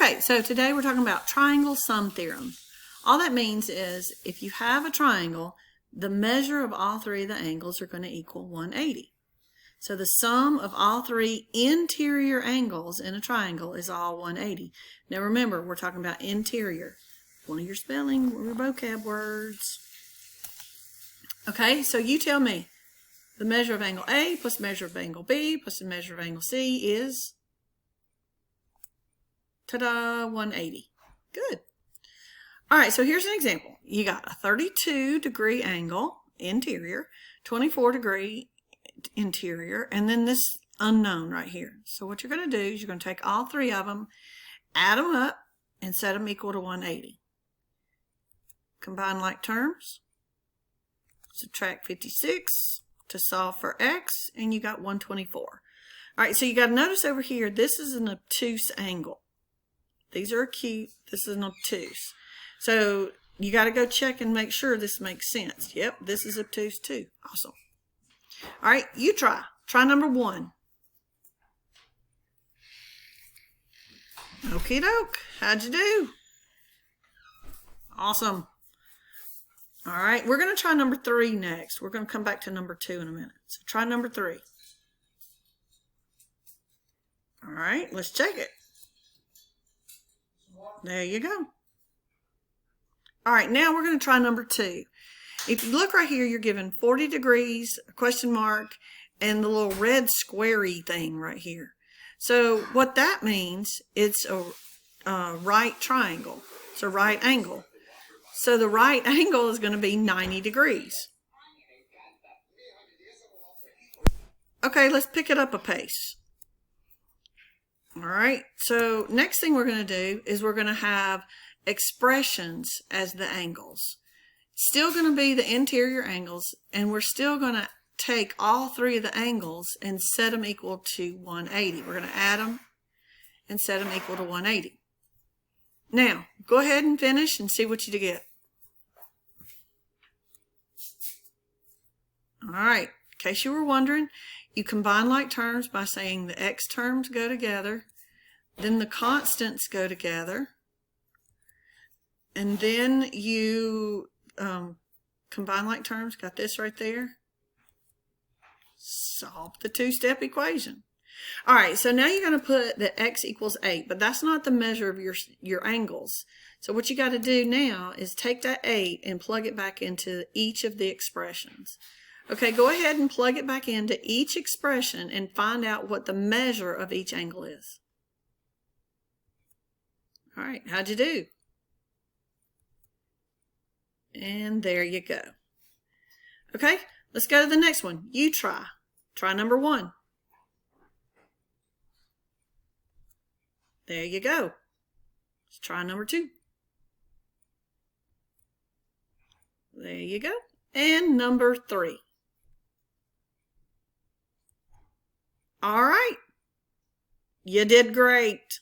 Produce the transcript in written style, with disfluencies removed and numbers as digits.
Okay, so today we're talking about triangle sum theorem. All that means is if you have a triangle, the measure of all three of the angles are going to equal 180. So the sum of all three interior angles in a triangle is all 180. Now remember, we're talking about interior. One of your spelling or vocab words. Okay, so you tell me. The measure of angle A plus the measure of angle B plus the measure of angle C is, ta-da, 180. Good. All right, so here's an example. You got a 32-degree angle, interior, 24-degree interior, and then this unknown right here. So what you're going to do is you're going to take all three of them, add them up, and set them equal to 180. Combine like terms. Subtract 56 to solve for x, and you got 124. All right, so you got to notice over here, this is an obtuse angle. These are acute, this is an obtuse. So you got to go check and make sure this makes sense. Yep, this is obtuse too. Awesome. All right, you try. Try number 1. Okie doke. How'd you do? Awesome. All right, we're going to try number 3 next. We're going to come back to number 2 in a minute. So try number 3. All right, let's check it. There you go. All right, now we're going to try number 2. If you look right here, you're given 40 degrees, a question mark, and the little red squarey thing right here. So what that means, it's a right triangle. It's a right angle. So the right angle is going to be 90 degrees. Okay, let's pick it up a pace. All right, so next thing we're going to do is we're going to have expressions as the angles. Still going to be the interior angles, and we're still going to take all three of the angles and set them equal to 180. We're going to add them and set them equal to 180. Now, go ahead and finish and see what you get. All right, in case you were wondering, you combine like terms by saying the x terms go together, then the constants go together, and then you combine like terms, got this right there, solve the two-step equation. All right, so now you're going to put that x equals 8, but that's not the measure of your angles. So what you got to do now is take that 8 and plug it back into each of the expressions. Okay, go ahead and plug it back into each expression and find out what the measure of each angle is. All right, how'd you do? And there you go. Okay, let's go to the next one. You try. Try number 1. There you go. Let's try number 2. There you go. And number 3. All right. You did great.